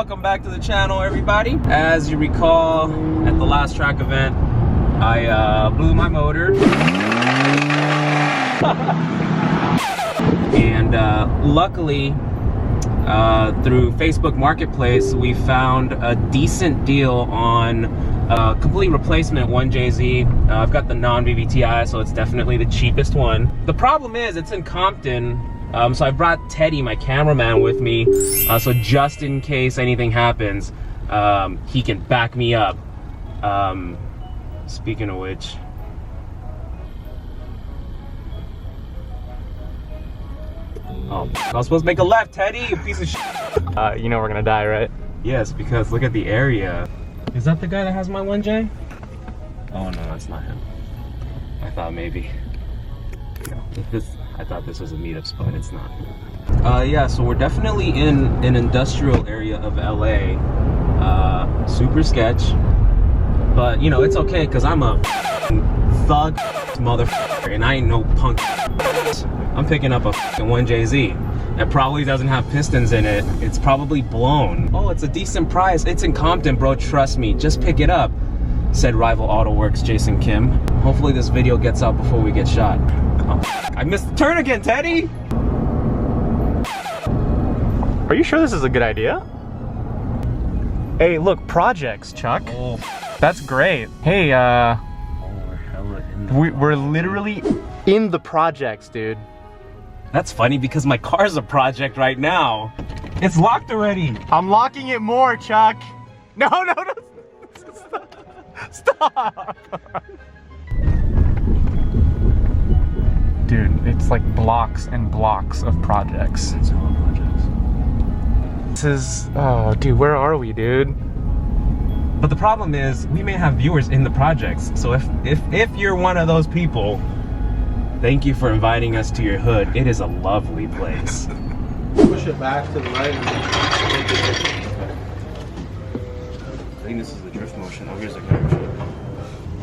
welcome back to the channel, everybody. As you recall, at the last track event, I blew my motor. And luckily, through Facebook Marketplace, we found a decent deal on a complete replacement 1JZ. I've got the non-VVTi, so it's definitely the cheapest one. The problem is, it's in Compton. So I brought Teddy, my cameraman, with me, so just in case anything happens, he can back me up. Speaking of which, oh, I was supposed to make a left, Teddy, you piece of shit. You know we're gonna die, right? Yes, because look at the area. Is that the guy that has my 1J? Oh no, that's not him. I thought maybe. I thought this was a meetup spot, it's not. Yeah, so we're definitely in an industrial area of LA. Super sketch. But, you know, it's okay, because I'm a thug motherfucker, and I ain't no punk. I'm picking up a 1JZ. It probably doesn't have pistons in it. It's probably blown. Oh, it's a decent price. It's in Compton, bro. Trust me. Just pick it up, said Rival Auto Works Jason Kim. Hopefully this video gets out before we get shot. Oh, I missed the turn again, Teddy! Are you sure this is a good idea? Hey, look, projects, Chuck. Oh, that's great. Hey, we're literally in the projects, dude. that's funny because my car's a project right now. It's locked already. I'm locking it more, Chuck. No, no, no. Stop. Dude, it's like blocks and blocks of projects. It's all projects. This is, oh, dude, where are we, dude? But the problem is, we may have viewers in the projects. So if you're one of those people, thank you for inviting us to your hood. It is a lovely place. Push it back to the right. I think this is the drift motion. Oh, here's the camera.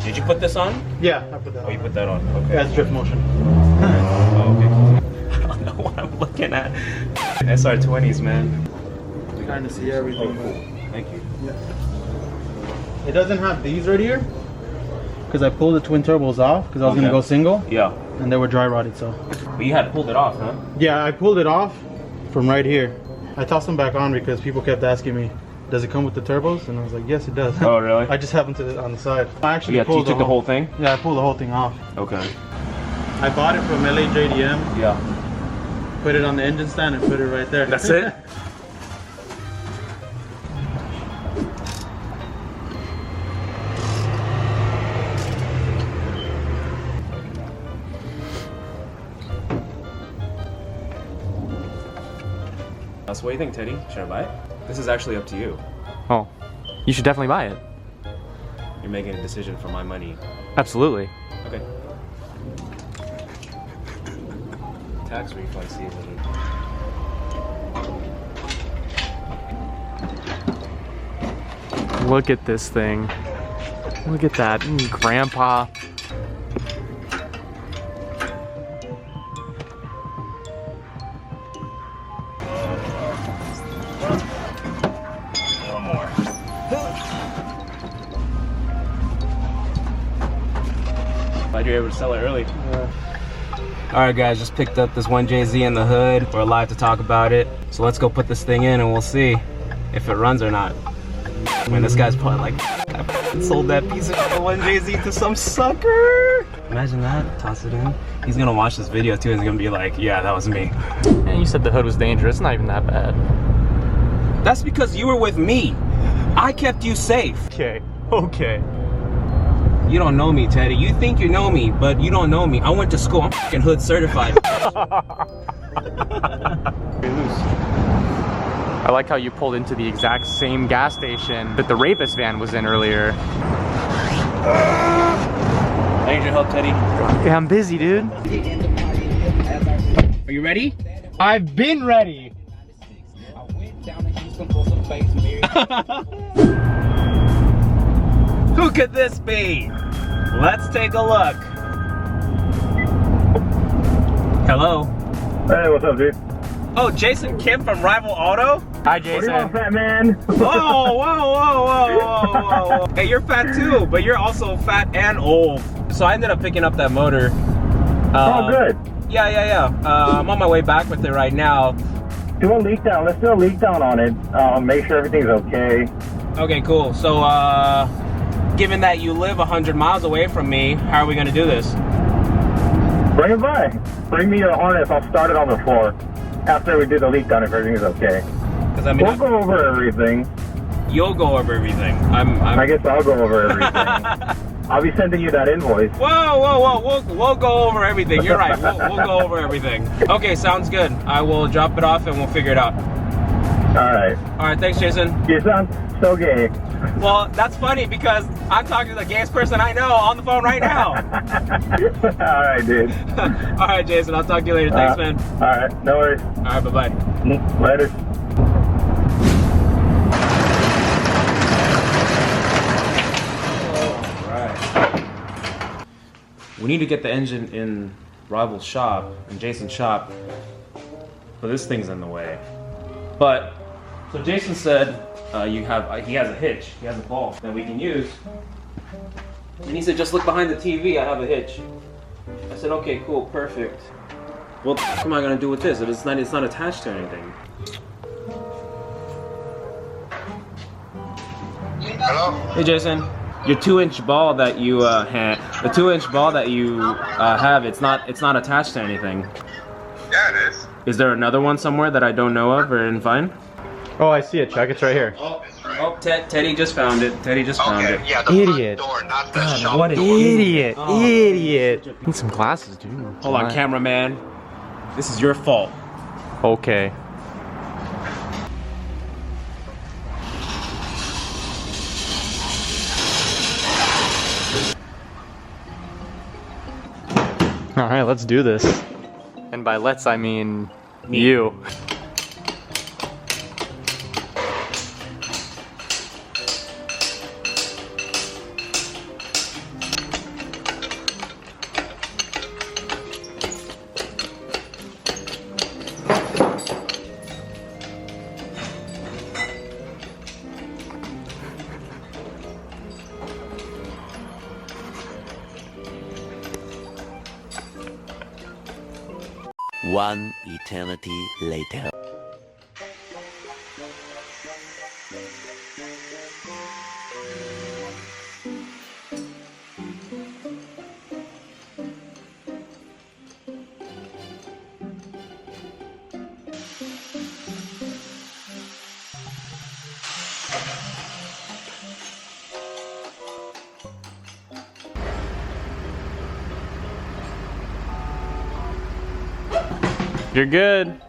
Did you put this on? Yeah, I put that Oh, on. you put that on. Okay. Yeah, it's drift motion. Oh, okay, cool. I don't know what I'm looking at. SR20s, man. Trying to see everything. Oh, cool. Thank you. It doesn't have these right here because I pulled the twin turbos off because I was gonna go single. Yeah. And they were dry rotted, so. But you had pulled it off, huh? Yeah, I pulled it off from right here. I tossed them back on because people kept asking me, "Does it come with the turbos?" And I was like, "Yes, it does." Oh, really? I just happened to on the side. I actually Yeah, pulled you took the whole thing? Yeah, I pulled the whole thing off. Okay. I bought it from LAJDM. Yeah. Put it on the engine stand and put it right there. That's it? So what do you think, Teddy? Should I buy it? This is actually up to you. Oh, you should definitely buy it. You're making a decision for my money. Absolutely. Okay. Tax refund season. Look at this thing. Look at that, Grandpa. One more. Glad you're able to sell it early. Alright guys, just picked up this 1JZ in the hood. We're live to talk about it. So let's go put this thing in and we'll see if it runs or not. Man, this guy's probably like, I sold that piece of 1JZ to some sucker. Imagine that, toss it in. He's gonna watch this video too and he's gonna be like, yeah, that was me. And you said the hood was dangerous. It's not even that bad. That's because you were with me. I kept you safe. Okay, okay. You don't know me, Teddy. You think you know me, but you don't know me. I went to school. I'm fucking hood certified. I like how you pulled into the exact same gas station that the rapist van was in earlier. I need your help, Teddy. Yeah, I'm busy, dude. Are you ready? I've been ready. Who could this be? Let's take a look. Hello? Hey, what's up, dude? Oh, Jason Kim from Rival Auto? Hi, What do you Jason. want, fat man? Whoa. Hey, you're fat too, but you're also fat and old. So I ended up picking up that motor. Oh, good. Yeah. I'm on my way back with it right now. Do a leak down. Let's do a leak down on it. Make sure everything's okay. Okay, cool. So, given that you live 100 miles away from me, how are we gonna do this? Bring it by. Bring me your harness. I'll start it on the floor. After we do the leak down, if everything's okay. Because I mean, We'll go over everything. you'll go over everything. I guess I'll go over everything. I'll be sending you that invoice. Whoa. We'll go over everything. You're right. We'll go over everything. Okay, sounds good. I will drop it off and we'll figure it out. All right. All right, thanks, Jason. You sound so gay. Well, that's funny because I'm talking to the gayest person I know on the phone right now. All right, dude. All right, Jason. I'll talk to you later. Thanks, man. All right. No worries. All right, bye-bye. Later. We need to get the engine in Rival's shop, in Jason's shop, but this thing's in the way. But, so Jason said he has a hitch, he has a ball that we can use. And he said, just look behind the TV, I have a hitch. I said, okay, cool, perfect. Well, what am I gonna do with this? It's not attached to anything. Hello? Hey, Jason. Your 2-inch ball that you have, the 2-inch ball that you have, it's not attached to anything. Yeah, it is. Is there another one somewhere that I don't know of or didn't find? Oh, I see it, Chuck. It's right here. Oh, it's right. Oh, Teddy just found it. Teddy just found Okay, it. yeah, the Idiot. front door, not the God, shop what an door. idiot. Oh. Idiot. Need some glasses, dude. Hold on, cameraman. This is your fault. Okay. All right, let's do this. And by let's, I mean Me. you. One eternity later. You're good.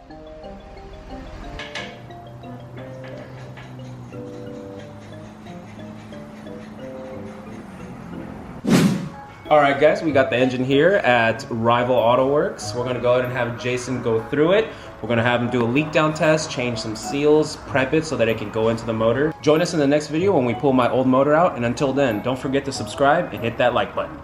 Alright guys, we got the engine here at Rival Auto Works. We're gonna go ahead and have Jason go through it. We're gonna have him do a leak down test, change some seals, prep it so that it can go into the motor. Join us in the next video when we pull my old motor out, and until then, don't forget to subscribe and hit that like button.